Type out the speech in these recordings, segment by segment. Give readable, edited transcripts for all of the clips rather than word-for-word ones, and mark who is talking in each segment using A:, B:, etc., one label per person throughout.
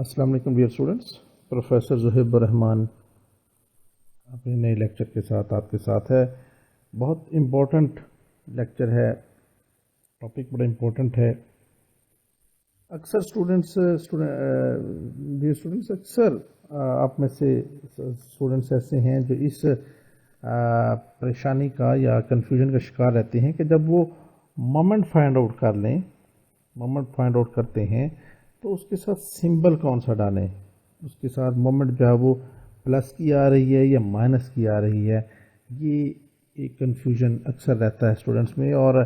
A: अस्सलाम वालेकुम dear students. Professor Zuhaib Rahman अपने नए लेक्चर के साथ आपके साथ है। बहुत इम्पोर्टेंट लेक्चर है, टॉपिक बड़ा इम्पोर्टेंट है। अक्सर डियर स्टूडेंट्स अक्सर आप में से स्टूडेंट्स ऐसे हैं जो इस परेशानी का या कन्फ्यूजन का शिकार रहते हैं कि जब वो मोमेंट फाइंड आउट कर लें, मोमेंट फाइंड आउट करते हैं तो उसके साथ सिंबल कौन सा डालें, उसके साथ मोमेंट जो है वो प्लस की आ रही है या माइनस की आ रही है। ये एक कन्फ्यूजन अक्सर रहता है स्टूडेंट्स में, और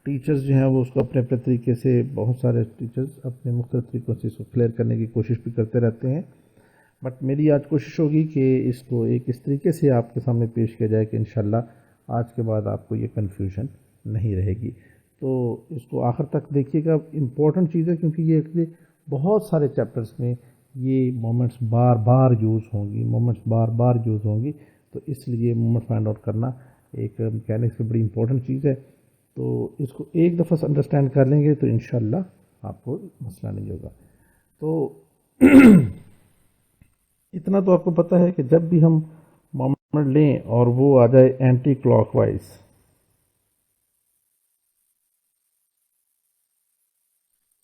A: टीचर्स जो हैं वो उसको अपने अपने तरीके से, बहुत सारे टीचर्स अपने मुख्तलिफ तरीक़ों से इसको क्लियर करने की कोशिश भी करते रहते हैं। बट मेरी आज कोशिश होगी कि इसको एक इस तरीके से आपके सामने पेश किया जाए कि इंशाल्लाह आज के बाद आपको ये कन्फ्यूजन नहीं रहेगी। तो इसको आखिर तक देखिएगा, इम्पोर्टेंट चीज़ है, क्योंकि ये बहुत सारे चैप्टर्स में ये मोमेंट्स बार बार यूज़ होंगी, तो इसलिए मोमेंट फाइंड आउट करना एक मैकेनिक्स में बड़ी इंपॉर्टेंट चीज़ है। तो इसको एक दफ़ा से अंडरस्टैंड कर लेंगे तो इंशाल्लाह आपको मसला नहीं होगा। तो इतना तो आपको पता है कि जब भी हम मोमेंट लें और वो आ जाए एंटी क्लॉकवाइज,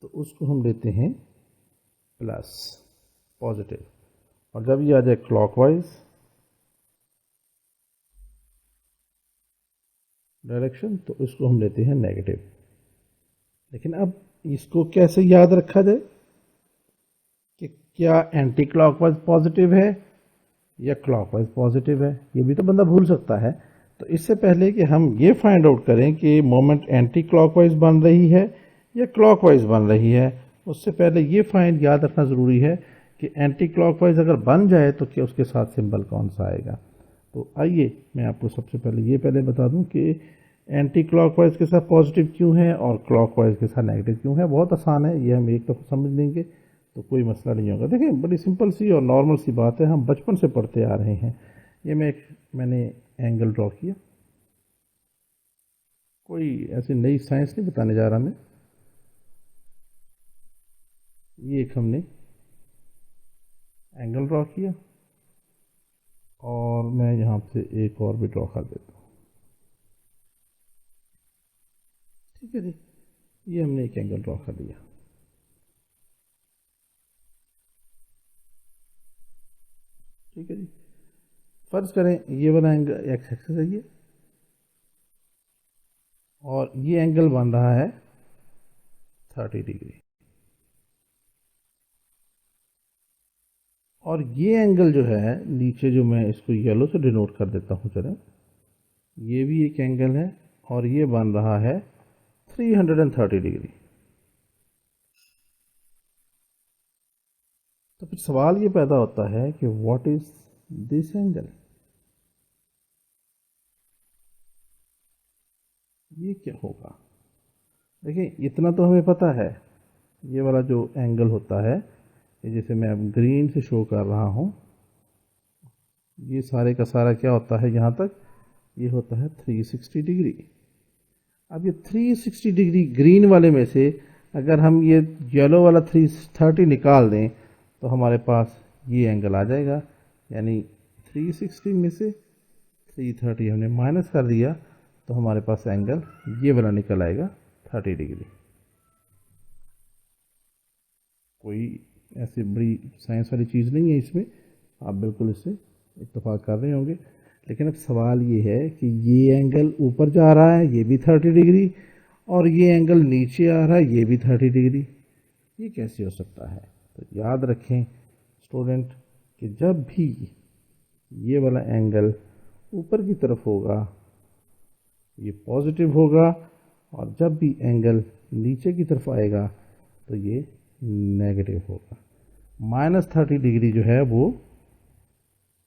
A: तो उसको हम लेते हैं प्लस, पॉजिटिव, और जब ये आ जाए क्लॉकवाइज डायरेक्शन तो इसको हम लेते हैं नेगेटिव। लेकिन अब इसको कैसे याद रखा जाए कि क्या एंटी क्लॉकवाइज पॉजिटिव है या क्लॉकवाइज पॉजिटिव है, ये भी तो बंदा भूल सकता है। तो इससे पहले कि हम ये फाइंड आउट करें कि मोमेंट एंटी क्लॉकवाइज बन रही है या क्लॉकवाइज बन रही है, उससे पहले ये फाइंड याद रखना ज़रूरी है कि एंटी क्लॉकवाइज अगर बन जाए तो क्या उसके साथ सिंबल कौन सा आएगा। तो आइए मैं आपको सबसे पहले ये बता दूं कि एंटी क्लॉकवाइज के साथ पॉजिटिव क्यों है और क्लॉकवाइज के साथ नेगेटिव क्यों है। बहुत आसान है, ये हम एक दफ़ा समझ लेंगे तो कोई मसला नहीं होगा। देखिए, बड़ी सिंपल सी और नॉर्मल सी बात है, हम बचपन से पढ़ते आ रहे हैं। ये मैंने एंगल ड्रॉ किया, कोई ऐसी नई साइंस नहीं बताने जा रहा मैं। ये एक हमने एंगल ड्रॉ किया और मैं यहाँ से एक और भी ड्रॉ कर देता हूँ। ठीक है जी, ये हमने एक एंगल ड्रॉ कर लिया। ठीक है जी, फर्ज करें ये वाला एंगल एक्स एक्सिस है ये, और ये एंगल बन रहा है 30 डिग्री, और ये एंगल जो है नीचे, जो मैं इसको येलो से डिनोट कर देता हूँ, चलें, ये भी एक एंगल है और ये बन रहा है 330 डिग्री। तो फिर सवाल ये पैदा होता है कि व्हाट इज दिस एंगल, ये क्या होगा। देखिए, इतना तो हमें पता है, ये वाला जो एंगल होता है, ये जैसे मैं अब ग्रीन से शो कर रहा हूँ, ये सारे का सारा क्या होता है, यहाँ तक ये होता है 360 डिग्री। अब ये 360 डिग्री ग्रीन वाले में से अगर हम ये येलो वाला 330 निकाल दें तो हमारे पास ये एंगल आ जाएगा। यानी 360 में से 330 हमने माइनस कर दिया तो हमारे पास एंगल ये वाला निकल आएगा 30 डिग्री। कोई ऐसी बड़ी साइंस वाली चीज़ नहीं है इसमें, आप बिल्कुल इससे इत्तेफाक कर रहे होंगे। लेकिन अब सवाल ये है कि ये एंगल ऊपर जा रहा है, ये भी 30 डिग्री, और ये एंगल नीचे आ रहा है, ये भी 30 डिग्री, ये कैसे हो सकता है। तो याद रखें स्टूडेंट कि जब भी ये वाला एंगल ऊपर की तरफ होगा ये पॉजिटिव होगा, और जब भी एंगल नीचे की तरफ आएगा तो ये नेगेटिव होगा। -30 डिग्री जो है वो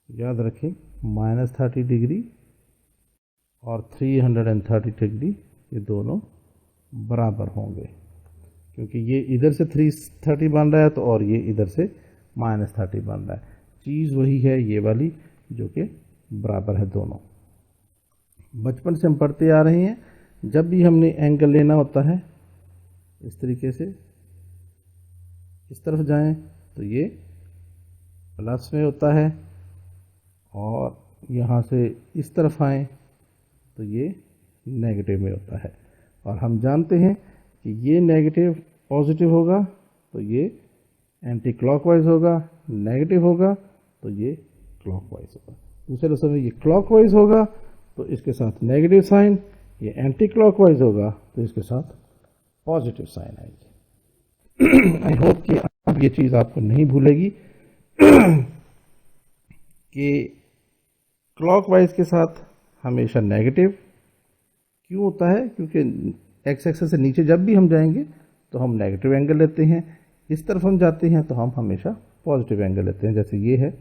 A: याद रखें, -30 डिग्री और 330 डिग्री ये दोनों बराबर होंगे, क्योंकि ये इधर से 330 बन रहा है तो और ये इधर से -30 बन रहा है। चीज़ वही है ये वाली, जो कि बराबर है दोनों। बचपन से हम पढ़ते आ रहे हैं, जब भी हमने एंगल लेना होता है इस तरीके से, इस तरफ जाएं तो ये प्लस में होता है, और यहाँ से इस तरफ आए तो ये नेगेटिव में होता है। और हम जानते हैं कि ये नेगेटिव पॉजिटिव होगा तो ये एंटी क्लॉकवाइज होगा, नेगेटिव होगा तो ये क्लॉकवाइज होगा। दूसरे लफ्ज़ में ये क्लॉकवाइज होगा तो इसके साथ नेगेटिव साइन, ये एंटी क्लॉकवाइज होगा तो इसके साथ पॉजिटिव साइन आएगी। आई होप कि अब ये चीज़ आपको नहीं भूलेगी कि क्लॉकवाइज के साथ हमेशा नेगेटिव क्यों होता है, क्योंकि एक्स एक्सेस से नीचे जब भी हम जाएंगे तो हम नेगेटिव एंगल लेते हैं, इस तरफ हम जाते हैं तो हम हमेशा पॉजिटिव एंगल लेते हैं। जैसे ये है,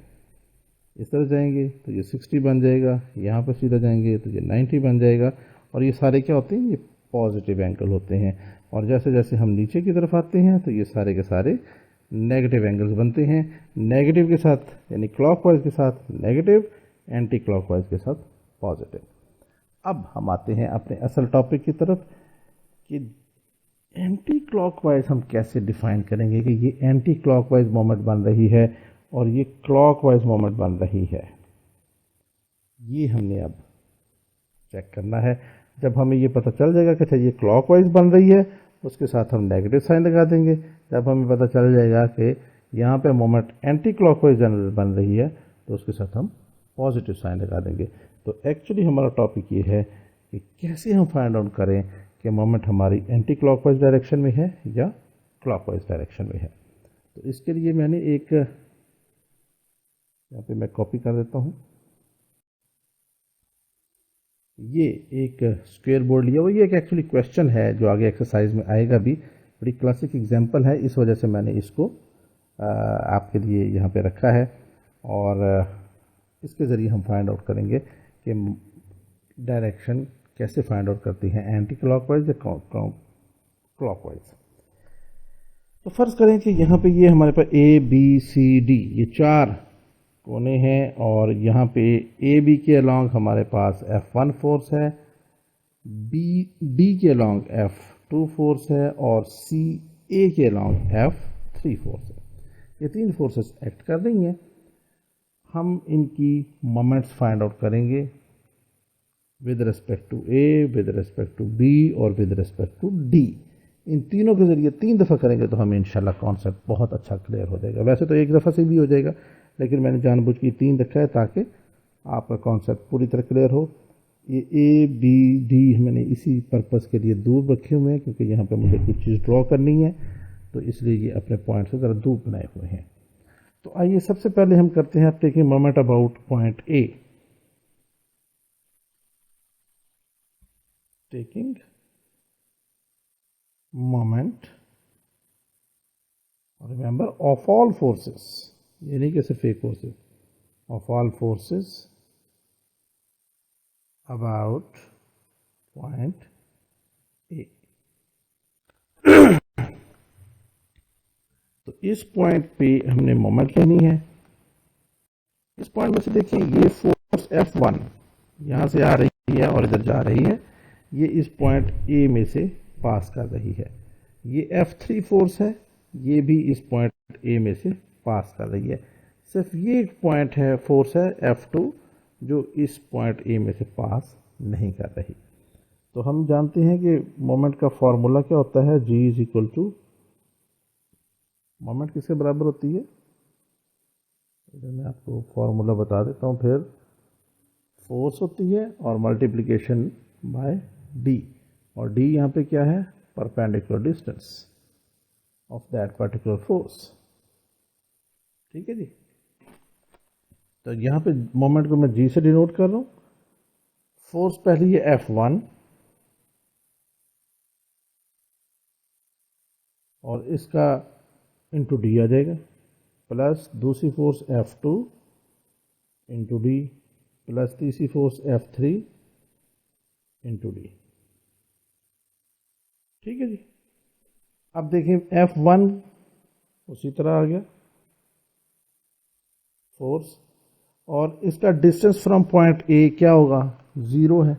A: इस तरफ जाएंगे तो ये 60 बन जाएगा, यहाँ पर सीधा जाएंगे तो ये 90 बन जाएगा, और ये सारे क्या होते हैं, ये पॉजिटिव एंगल होते हैं। और जैसे जैसे हम नीचे की तरफ आते हैं तो ये सारे के सारे नेगेटिव एंगल्स बनते हैं। नेगेटिव के साथ यानी क्लॉकवाइज के साथ नेगेटिव, एंटी क्लॉकवाइज के साथ पॉजिटिव। अब हम आते हैं अपने असल टॉपिक की तरफ कि एंटी क्लॉकवाइज हम कैसे डिफाइन करेंगे कि ये एंटी क्लॉकवाइज मोमेंट बन रही है और ये क्लॉकवाइज मोमेंट बन रही है। ये हमने अब चेक करना है। जब हमें ये पता चल जाएगा कि अच्छा ये क्लॉकवाइज बन रही है, उसके साथ हम नेगेटिव साइन लगा देंगे। जब हमें पता चल जाएगा कि यहाँ पे मोमेंट एंटी क्लॉकवाइज बन रही है तो उसके साथ हम पॉजिटिव साइन लगा देंगे। तो एक्चुअली हमारा टॉपिक ये है कि कैसे हम फाइंड आउट करें कि मोमेंट हमारी एंटी क्लॉकवाइज डायरेक्शन में है या क्लॉकवाइज डायरेक्शन में है। तो इसके लिए मैंने एक यहाँ पे मैं कॉपी कर देता हूँ, ये एक स्क्वायर बोर्ड लिया हुआ। ये एक एक्चुअली क्वेश्चन है जो आगे एक्सरसाइज में आएगा भी, बड़ी क्लासिक एग्जांपल है, इस वजह से मैंने इसको आपके लिए यहाँ पे रखा है। और इसके ज़रिए हम फाइंड आउट करेंगे कि डायरेक्शन कैसे फाइंड आउट करती है, एंटी क्लॉकवाइज या क्लॉकवाइज। तो फर्ज करें कि यहाँ पे ये हमारे पास ए बी सी डी ये 4 कोने हैं, और यहाँ पे ए बी के अलॉन्ग हमारे पास F1 फोर्स है, बी के अलॉन्ग F2 फोर्स है, और सी ए के अलॉन्ग F3 फोर्स है। ये 3 फोर्सेस एक्ट कर रही हैं। हम इनकी मोमेंट्स फाइंड आउट करेंगे with respect to A, with respect to B और विद रिस्पेक्ट टू डी। इन तीनों के जरिए 3 दफ़ा करेंगे तो हमें इंशाल्लाह कॉन्सेप्ट बहुत अच्छा क्लियर हो जाएगा। वैसे तो एक दफ़ा से भी हो जाएगा, लेकिन मैंने जानबूझ के 3 रखा है ताकि आपका कॉन्सेप्ट पूरी तरह क्लियर हो। ये ए बी डी मैंने इसी पर्पज़ के लिए दूर रखे हुए हैं, क्योंकि यहाँ पे मुझे कुछ चीज़ ड्रॉ करनी है, तो इसलिए ये अपने पॉइंट से ज़रा दूर बनाए हुए हैं। तो आइए सबसे पहले हम करते हैं taking moment about point A. Taking moment, remember, of all forces, ये नहीं कि सिर्फ एक forces, of all forces about point A. तो इस पॉइंट पे हमने मोमेंट लेनी है। इस पॉइंट में से देखिए ये फोर्स F1 यहाँ से आ रही है और इधर जा रही है, ये इस पॉइंट ए में से पास कर रही है। ये F3 फोर्स है, ये भी इस पॉइंट ए में से पास कर रही है। सिर्फ ये एक पॉइंट है, फोर्स है F2, जो इस पॉइंट ए में से पास नहीं कर रही। तो हम जानते हैं कि मोमेंट का फॉर्मूला क्या होता है, G is equal to, moment किसके बराबर होती है, मैं आपको फॉर्मूला बता देता हूँ फिर। फोर्स होती है और मल्टीप्लिकेशन बाय डी, और डी यहाँ पे क्या है, perpendicular distance of that particular force. ठीक है जी। तो यहाँ पे मोमेंट को मैं जी से डिनोट कर रहा हूँ। फोर्स पहली है F1 और इसका इंटू डी आ जाएगा, प्लस दूसरी force F2 into D, plus तीसरी फोर्स F3 इंटू डी। ठीक है जी। अब देखिए F1 उसी तरह आ गया फोर्स, और इसका डिस्टेंस फ्रॉम पॉइंट ए क्या होगा, 0 है,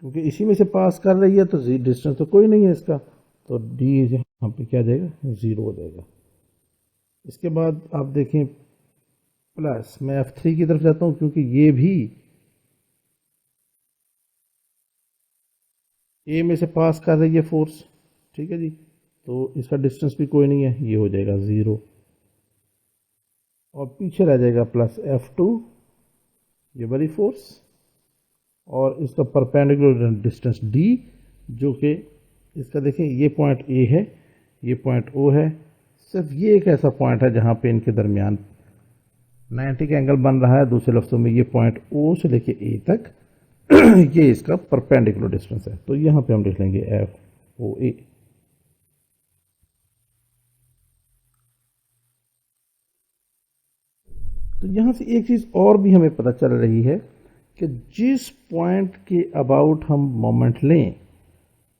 A: क्योंकि इसी में से पास कर रही है तो डिस्टेंस तो कोई नहीं है इसका, तो डी यहाँ पे क्या जाएगा, 0 हो जाएगा। इसके बाद आप देखें प्लस, मैं F3 की तरफ जाता हूँ क्योंकि ये भी ए में से पास कर रही है फोर्स, ठीक है जी। तो इसका डिस्टेंस भी कोई नहीं है, ये हो जाएगा 0 और पीछे रह जाएगा प्लस F2, ये वाली फोर्स, और इसका परपेंडिकुलर डिस्टेंस D, जो कि इसका देखें ये पॉइंट A है, ये पॉइंट O है। सिर्फ ये एक ऐसा पॉइंट है जहाँ पे इनके दरमियान 90 का एंगल बन रहा है। दूसरे लफ्ज़ों में ये पॉइंट O से लेके A तक ये इसका परपेंडिकुलर डिस्टेंस है। तो यहाँ पे हम लिख लेंगे FOA। तो यहाँ से एक चीज़ और भी हमें पता चल रही है कि जिस पॉइंट के अबाउट हम मोमेंट लें,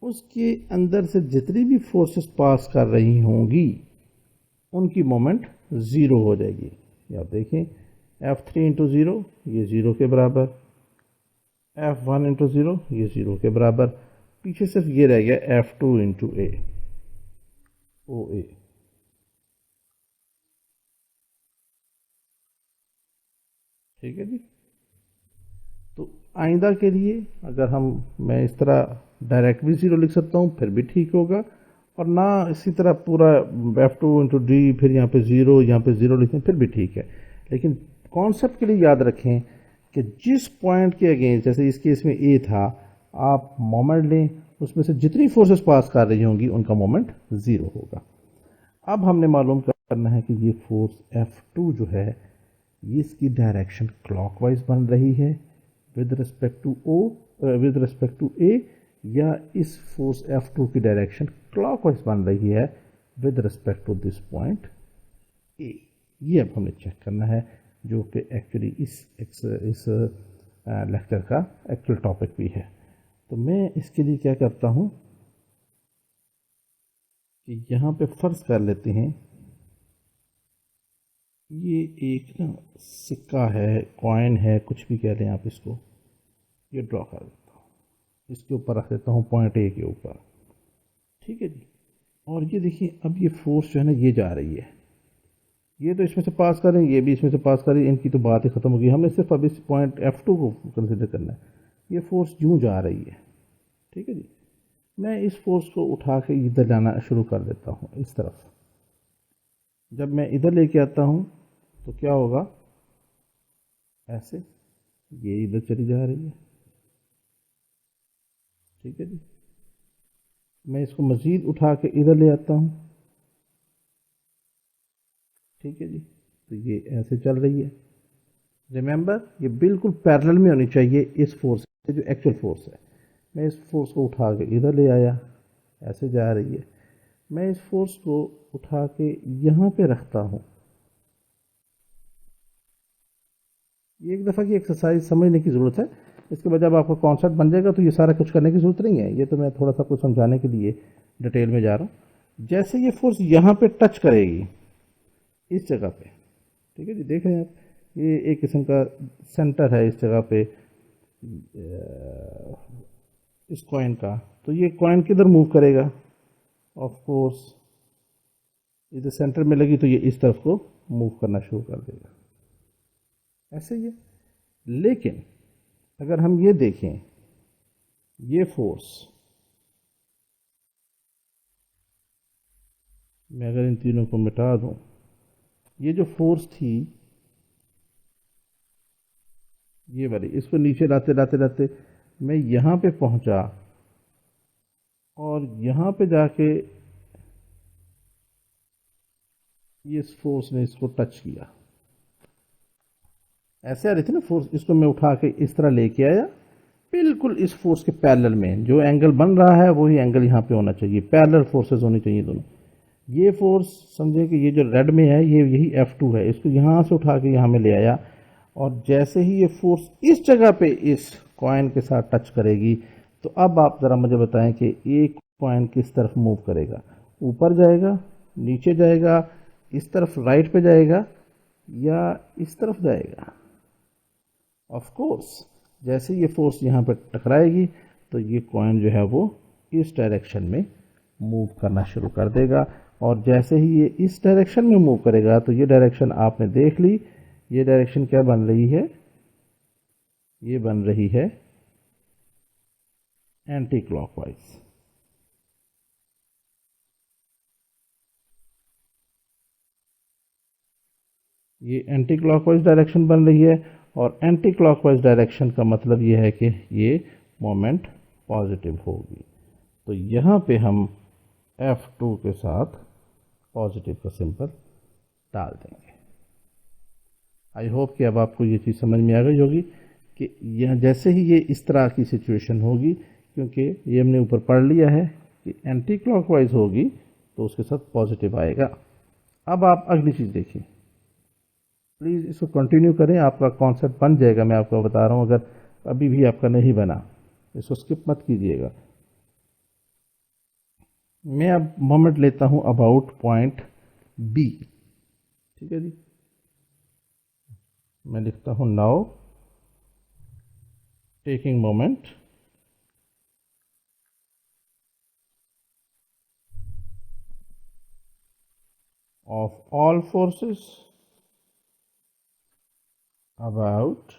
A: उसके अंदर से जितनी भी फोर्सेस पास कर रही होंगी उनकी मोमेंट ज़ीरो हो जाएगी। ये आप देखें, F3 इंटू ज़ीरो ये ज़ीरो के बराबर, F1 इंटू ज़ीरो ये ज़ीरो के बराबर, पीछे सिर्फ ये रह गया F2 इंटू ए, OA। ठीक है जी। तो आइंदा के लिए अगर मैं इस तरह डायरेक्ट भी ज़ीरो लिख सकता हूँ फिर भी ठीक होगा, और ना इसी तरह पूरा F2 इंटू डी फिर यहाँ पे ज़ीरो, यहाँ पे ज़ीरो लिखें फिर भी ठीक है। लेकिन कॉन्सेप्ट के लिए याद रखें कि जिस पॉइंट के अगेंस्ट, जैसे इस केस में ए था, आप मोमेंट लें, उसमें से जितनी फोर्सेस पास कर रही होंगी उनका मोमेंट ज़ीरो होगा। अब हमने मालूम करना है कि ये फोर्स F2 जो है ये इसकी डायरेक्शन क्लॉकवाइज बन रही है with respect to O, with respect to A, या इस फोर्स F2 की डायरेक्शन क्लॉकवाइज बन रही है with respect to this point A। ये अब हमें चेक करना है, जो कि एक्चुअली इस लेक्चर का एक्चुअल टॉपिक भी है। तो मैं इसके लिए क्या करता हूँ कि यहाँ पे फर्ज कर लेते हैं ये एक ना सिक्का है, कॉइन है, कुछ भी कह लें आप इसको, ये ड्रॉ कर देता हूँ, इसके ऊपर रख देता हूँ पॉइंट ए के ऊपर। ठीक है जी। और ये देखिए अब ये फोर्स जो है ना ये जा रही है, ये तो इसमें से पास कर रही है, ये भी इसमें से पास कर रही है, इनकी तो बात ही खत्म हो गई। हमने सिर्फ अब इस पॉइंट F2 को कंसिडर करना है। ये फोर्स यूँ जा रही है, ठीक है जी। मैं इस फोर्स को उठा के इधर लाना शुरू कर देता हूँ इस तरफ। जब मैं इधर लेके आता हूँ तो क्या होगा, ऐसे ये इधर चली जा रही है, ठीक है जी। मैं इसको मज़ीद उठा के इधर ले आता हूँ, ठीक है जी। तो ये ऐसे चल रही है। रिमेंबर ये बिल्कुल पैरेलल में होनी चाहिए इस फोर्स से, जो एक्चुअल फोर्स है। मैं इस फोर्स को उठा के इधर ले आया, ऐसे जा रही है। मैं इस फोर्स को उठा के यहाँ पे रखता हूँ। ये एक दफ़ा की एक्सरसाइज समझने की ज़रूरत है। इसके बाद जब आपका कॉन्सेप्ट बन जाएगा तो ये सारा कुछ करने की ज़रूरत नहीं है। ये तो मैं थोड़ा सा कुछ समझाने के लिए डिटेल में जा रहा हूँ। जैसे ये फोर्स यहाँ पे टच करेगी इस जगह पे, ठीक है जी, देख रहे हैं आप, ये एक किस्म का सेंटर है इस जगह पे इस कॉइन का। तो ये कॉइन किधर मूव करेगा, ऑफ कोर्स इधर सेंटर में लगी तो ये इस तरफ को मूव करना शुरू कर देगा, ऐसे ही है। लेकिन अगर हम ये देखें, ये फोर्स, मैं अगर इन तीनों को मिटा दूं, ये जो फोर्स थी ये वाली, इसको नीचे लाते लाते लाते मैं यहाँ पे पहुंचा, और यहाँ पे जाके ये इस फोर्स ने इसको टच किया। ऐसे आ रही थी ना फोर्स, इसको मैं उठा के इस तरह लेके आया, बिल्कुल इस फोर्स के पैरेलल में जो एंगल बन रहा है वही एंगल यहाँ पे होना चाहिए, पैरेलल फोर्सेस होनी चाहिए दोनों। ये फोर्स समझे कि ये जो रेड में है ये यही F2 है, इसको यहाँ से उठा के यहाँ में ले आया, और जैसे ही ये फोर्स इस जगह पे इस कॉइन के साथ टच करेगी, तो अब आप ज़रा मुझे बताएं कि एक कॉइन किस तरफ मूव करेगा, ऊपर जाएगा, नीचे जाएगा, इस तरफ राइट पे जाएगा, या इस तरफ जाएगा। ऑफ कोर्स जैसे ये फोर्स यहाँ पर टकराएगी तो ये कॉइन जो है वो इस डायरेक्शन में मूव करना शुरू कर देगा, और जैसे ही ये इस डायरेक्शन में मूव करेगा तो ये डायरेक्शन आपने देख ली, ये डायरेक्शन क्या बन रही है, ये बन रही है एंटी क्लॉकवाइज। ये एंटी क्लॉकवाइज डायरेक्शन बन रही है, और एंटी क्लॉकवाइज डायरेक्शन का मतलब ये है कि ये मोमेंट पॉजिटिव होगी। तो यहाँ पे हम F2 के साथ पॉजिटिव का सिंबल डाल देंगे। आई होप कि अब आपको ये चीज़ समझ में आ गई होगी कि यह जैसे ही ये इस तरह की सिचुएशन होगी, क्योंकि ये हमने ऊपर पढ़ लिया है कि एंटी क्लॉकवाइज होगी तो उसके साथ पॉजिटिव आएगा। अब आप अगली चीज़ देखिए, प्लीज़ इसको कंटिन्यू करें, आपका कॉन्सेप्ट बन जाएगा। मैं आपको बता रहा हूँ, अगर अभी भी आपका नहीं बना इसको स्किप मत कीजिएगा। मैं अब मोमेंट लेता हूँ अबाउट पॉइंट बी, ठीक है जी। मैं लिखता हूँ now taking moment of all forces about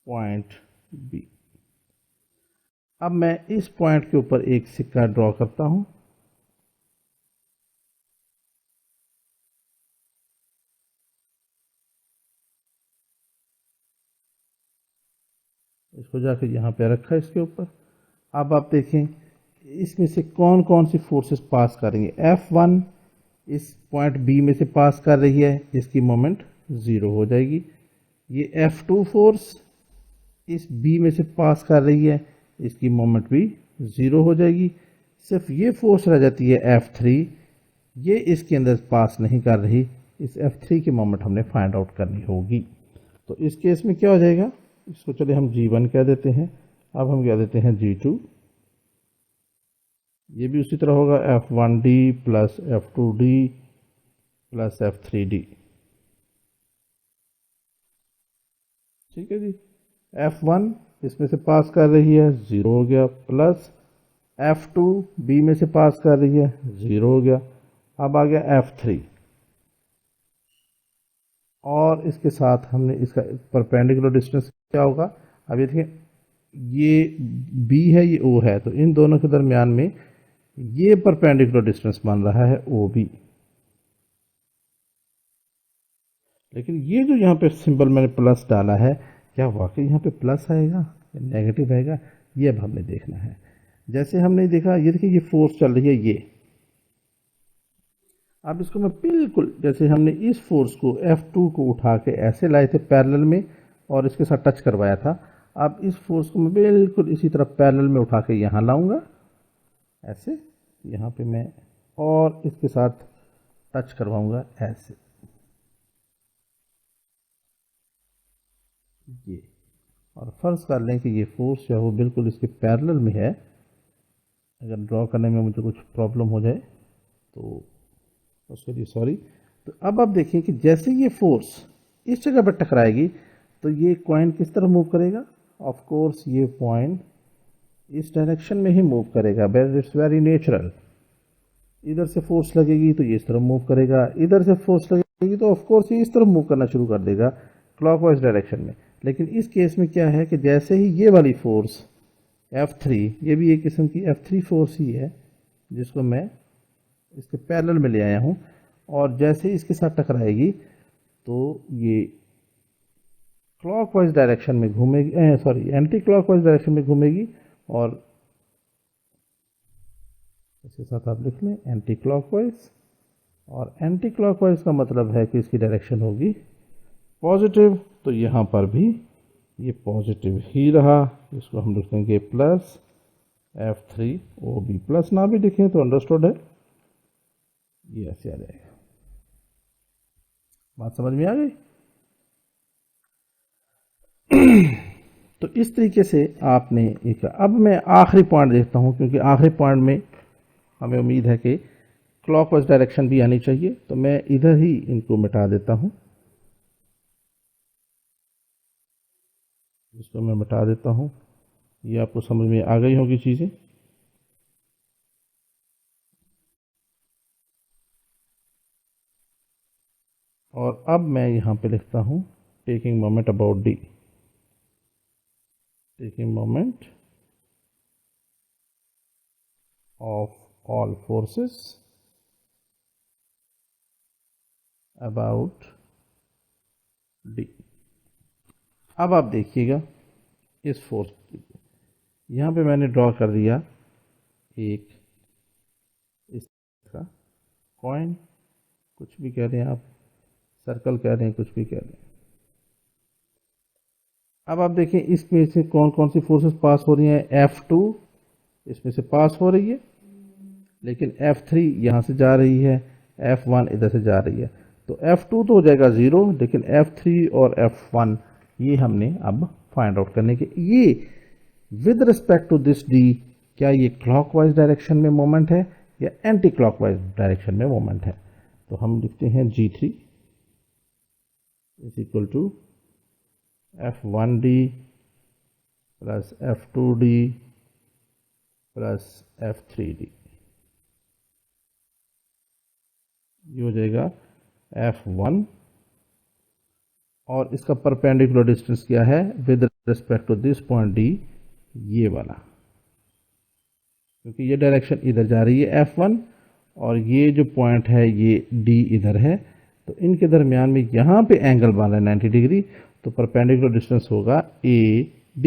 A: point B. अब मैं इस पॉइंट के ऊपर एक सिक्का ड्रॉ करता हूं। इसको जाकर यहां पे रखा इसके ऊपर। अब आप देखें इसमें से कौन कौन सी फोर्सेस पास कर रही है। F1 इस पॉइंट बी में से पास कर रही है, इसकी मोमेंट ज़ीरो हो जाएगी। ये F2 फोर्स इस बी में से पास कर रही है, इसकी मोमेंट भी ज़ीरो हो जाएगी। सिर्फ ये फोर्स रह जाती है F3, ये इसके अंदर पास नहीं कर रही। इस F3 की मोमेंट हमने फाइंड आउट करनी होगी। तो इस केस में क्या हो जाएगा, इसको चलिए हम G1 कह देते हैं, अब हम कह देते हैं G2। ये भी उसी तरह होगा F1D plus F2D plus F3D, ठीक है जी। F1 इसमें से पास कर रही है, ज़ीरो हो गया, प्लस F2 बी में से पास कर रही है, ज़ीरो हो गया। अब आ गया F3, और इसके साथ हमने इसका परपेंडिकुलर डिस्टेंस क्या होगा। अब ये देखिए, ये B है, ये O है, तो इन दोनों के दरमियान में ये परपेंडिकुलर डिस्टेंस बन रहा है OB। लेकिन ये जो यहाँ पे सिंबल मैंने प्लस डाला है, क्या वाकई यहाँ पे प्लस आएगा या नेगेटिव आएगा, ये अब हमने देखना है। जैसे हमने देखा, ये देखिए ये फोर्स चल रही है ये। अब इसको मैं बिल्कुल जैसे हमने इस फोर्स को F2 को उठा के ऐसे लाए थे पैरेलल में और इसके साथ टच करवाया था, अब इस फोर्स को मैं बिल्कुल इसी तरह पैरेलल में उठा के यहाँ लाऊंगा ऐसे, यहाँ पे मैं, और इसके साथ टच करवाऊंगा ऐसे, ये। और फर्ज कर लें कि ये फोर्स जो है वो बिल्कुल इसके पैरेलल में है। अगर ड्रॉ करने में मुझे कुछ प्रॉब्लम हो जाए तो उसके लिए सॉरी। तो अब आप देखिए कि जैसे ये फोर्स इस जगह पर टकराएगी तो ये कॉइन किस तरफ मूव करेगा। ऑफ कोर्स ये पॉइंट इस डायरेक्शन में ही मूव करेगा, बट इट्स वेरी नेचुरल। इधर से फोर्स लगेगी तो ये इस तरफ मूव करेगा, इधर से फोर्स लगेगी तो ऑफ कोर्स ये इस तरफ मूव करना शुरू कर देगा क्लॉकवाइज डायरेक्शन में। लेकिन इस केस में क्या है कि जैसे ही ये वाली फोर्स F3, ये भी एक किस्म की F3 फोर्स ही है जिसको मैं इसके पैरेलल में ले आया हूँ, और जैसे ही इसके साथ टकराएगी तो ये क्लॉकवाइज डायरेक्शन में घूमेगी, सॉरी एंटी क्लॉकवाइज डायरेक्शन में घूमेगी। और इसके साथ आप लिख लें एंटी क्लॉकवाइज, और एंटी क्लॉकवाइज का मतलब है कि इसकी डायरेक्शन होगी पॉजिटिव। तो यहाँ पर भी ये पॉजिटिव ही रहा, इसको हम लिखेंगे प्लस F3OB। प्लस ना भी लिखें तो अंडरस्टूड है, ये ऐसे आ जाएगा। बात समझ में आ गई। तो इस तरीके से आपने एक, अब मैं आखिरी पॉइंट देखता हूं, क्योंकि आखिरी पॉइंट में हमें उम्मीद है कि क्लॉकवाइज डायरेक्शन भी आनी चाहिए, तो मैं इधर ही इनको मिटा देता हूं, इसको मैं मिटा देता हूं। ये आपको समझ में आ गई होगी चीज़ें। और अब मैं यहाँ पे लिखता हूँ taking moment about D, taking moment of all forces about D. अब आप देखिएगा इस फोर्स, यहाँ पे मैंने ड्रॉ कर दिया एक इस का कॉइन, कुछ भी कह रहे हैं आप, सर्कल कह रहे हैं, कुछ भी कह रहे हैं। अब आप देखें इसमें से कौन कौन सी फोर्सेस पास हो रही हैं। F2 इसमें से पास हो रही है, लेकिन F3 यहाँ से जा रही है, F1 इधर से जा रही है। तो F2 तो हो जाएगा 0, लेकिन F3 और F1 ये हमने अब फाइंड आउट करने के, ये with respect to this D क्या ये क्लॉकवाइज डायरेक्शन में मोमेंट है या एंटी क्लॉकवाइज डायरेक्शन में मोमेंट है। तो हम लिखते हैं G3 is equal to F1D plus F2D plus F3D, ये हो जाएगा F1, और इसका परपेंडिकुलर डिस्टेंस क्या है with respect to this point D, ये वाला, क्योंकि ये डायरेक्शन इधर जा रही है F1 और ये जो पॉइंट है ये D इधर है, तो इनके दरमियान में यहाँ पे एंगल बन रहा है 90 डिग्री, तो परपेंडिकुलर डिस्टेंस होगा AD।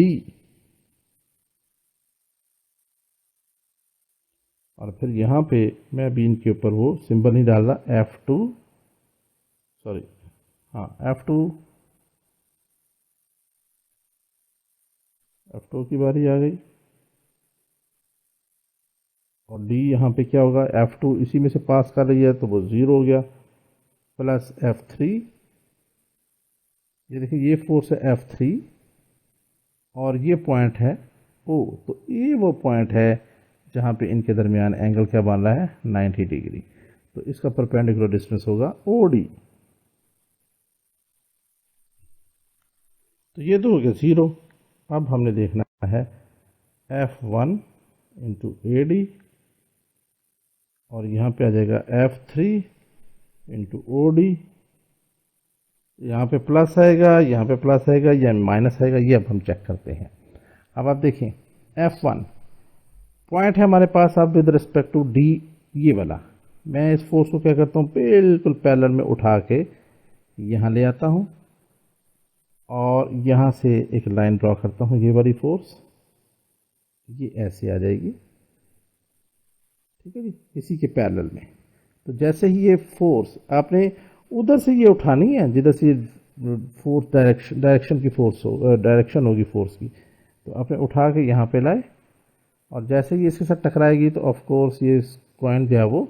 A: और फिर यहाँ पे मैं अभी इनके ऊपर वो सिंबल नहीं डाल रहा, F2, सॉरी हाँ F2 की बारी आ गई, और D यहाँ पे क्या होगा, F2 इसी में से पास कर रही है तो वो 0 हो गया, प्लस F3, ये देखिए ये फोर्स है F3 और ये पॉइंट है O, तो ये वो पॉइंट है जहाँ पे इनके दरमियान एंगल क्या बन रहा है 90 डिग्री, तो इसका परपेंडिकुलर डिस्टेंस होगा OD। तो ये तो हो गया 0। अब हमने देखना है F1 इंटू AD, और यहाँ पे आ जाएगा F3 इंटू OD, यहाँ पे प्लस आएगा, यहाँ पे प्लस आएगा या माइनस आएगा, ये अब हम चेक करते हैं। अब आप देखें F1 पॉइंट है हमारे पास, अब विद रिस्पेक्ट टू D ये वाला, मैं इस फोर्स को क्या करता हूँ बिल्कुल पैरेलल में उठा के यहाँ ले आता हूँ और यहाँ से एक लाइन ड्रॉ करता हूँ, ये वाली फोर्स ये ऐसे आ जाएगी, ठीक है जी, इसी के पैरेलल में। तो जैसे ही ये फोर्स आपने उधर से ये उठानी है जिधर से फोर्स डायरेक्शन की फोर्स हो, डायरेक्शन होगी फोर्स की, तो आपने उठा के यहाँ पे लाए, और जैसे ही इसके साथ टकराएगी तो ऑफ कोर्स ये कॉइन जो है वो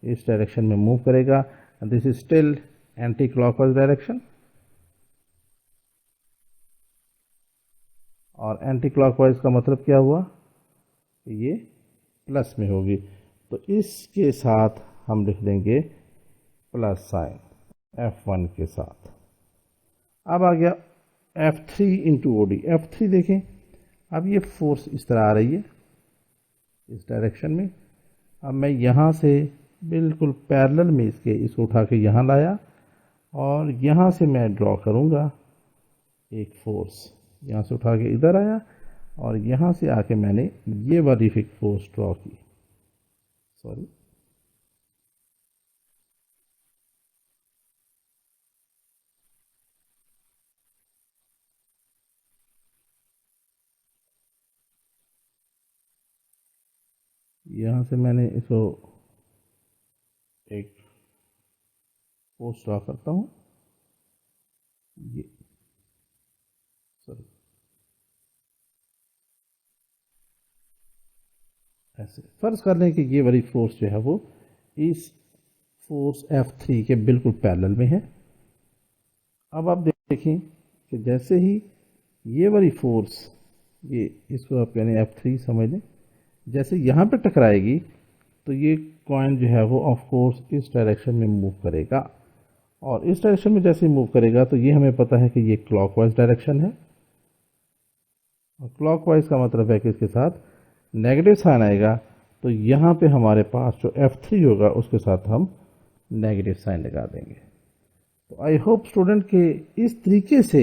A: इस डायरेक्शन में मूव करेगा। This is still anti clockwise direction, और एंटी क्लॉकवाइज का मतलब क्या हुआ, ये प्लस में होगी, तो इसके साथ हम लिख देंगे प्लस साइन F1 के साथ। अब आ गया F3 इंटू OD। F3 देखें, अब ये फोर्स इस तरह आ रही है इस डायरेक्शन में, अब मैं यहाँ से बिल्कुल पैरेलल में इसको उठा के यहाँ लाया, और यहाँ से मैं ड्रॉ करूँगा एक फोर्स, यहाँ से उठा के इधर आया और यहाँ से आके मैंने ये वाली फिक फोर्स ड्रॉ की, सॉरी यहाँ से मैंने इसको एक फोर्स ड्रॉ करता हूँ, ये सॉरी ऐसे फर्ज कर लें कि ये वाली फोर्स जो है वो इस फोर्स F3 के बिल्कुल पैरेलल में है। अब आप देखें कि जैसे ही ये वाली फोर्स, ये इसको आप यानी F3 समझ लें, जैसे यहाँ पे टकराएगी तो ये कॉइन जो है वो ऑफ कोर्स इस डायरेक्शन में मूव करेगा, और इस डायरेक्शन में जैसे मूव करेगा तो ये हमें पता है कि ये क्लॉकवाइज डायरेक्शन है, और क्लॉकवाइज का मतलब है कि इसके साथ नेगेटिव साइन आएगा, तो यहाँ पे हमारे पास जो F3 होगा उसके साथ हम नेगेटिव साइन लगा देंगे। तो आई होप स्टूडेंट के इस तरीके से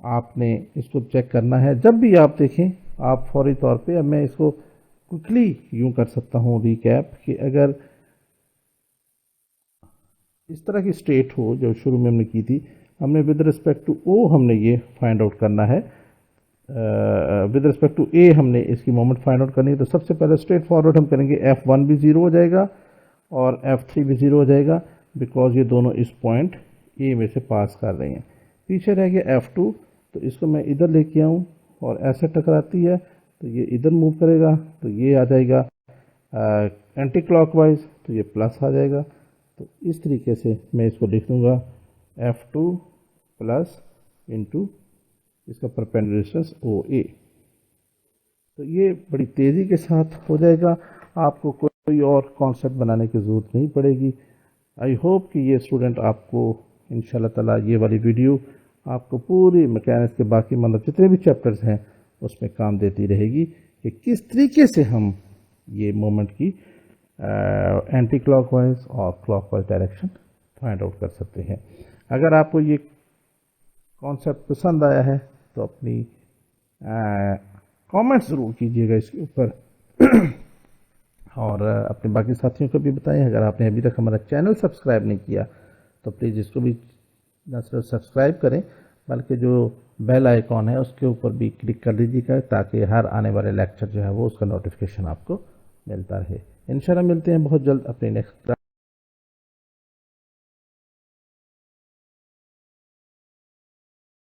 A: आपने इसको चेक करना है। जब भी आप देखें आप फौरी तौर पे, अब मैं इसको क्विकली यूं कर सकता हूं रिकैप कि अगर इस तरह की स्टेट हो जो शुरू में हमने की थी, हमने विद रिस्पेक्ट टू ओ हमने ये फाइंड आउट करना है, विद रिस्पेक्ट टू ए हमने इसकी मोमेंट फाइंड आउट करनी है। तो सबसे पहले स्ट्रेट फॉरवर्ड हम करेंगे F1 भी 0 हो जाएगा और F3 भी 0 हो जाएगा, बिकॉज ये दोनों इस पॉइंट ए में से पास कर रहे हैं। पीछे रह गया F2, तो इसको मैं इधर लेके आऊँ और ऐसे टकराती है तो ये इधर मूव करेगा, तो ये आ जाएगा एंटी क्लॉकवाइज, तो ये प्लस आ जाएगा। तो इस तरीके से मैं इसको लिख दूंगा F2 प्लस इंटू इसका परपेंडिकुलर डिस्टेंस OA। तो ये बड़ी तेज़ी के साथ हो जाएगा, आपको कोई और कॉन्सेप्ट बनाने की ज़रूरत नहीं पड़ेगी। आई होप कि ये स्टूडेंट आपको इंशाल्लाह ताला ये वाली वीडियो आपको पूरी मैकेनिक्स के बाकी मतलब जितने भी चैप्टर्स हैं उसमें काम देती रहेगी कि किस तरीके से हम ये मोमेंट की एंटी क्लॉकवाइज और क्लॉकवाइज डायरेक्शन फाइंड आउट कर सकते हैं। अगर आपको ये कॉन्सेप्ट पसंद आया है तो अपनी कमेंट ज़रूर कीजिएगा इसके ऊपर और अपने बाकी साथियों को भी बताएं। अगर आपने अभी तक हमारा चैनल सब्सक्राइब नहीं किया तो प्लीज़ इसको भी न सिर्फ सब्सक्राइब करें बल्कि जो बेल आइकॉन है उसके ऊपर भी क्लिक कर लीजिएगा, ताकि हर आने वाले लेक्चर जो है वो उसका नोटिफिकेशन आपको मिलता रहे। इंशाल्लाह मिलते हैं बहुत जल्द अपने नेक्स्ट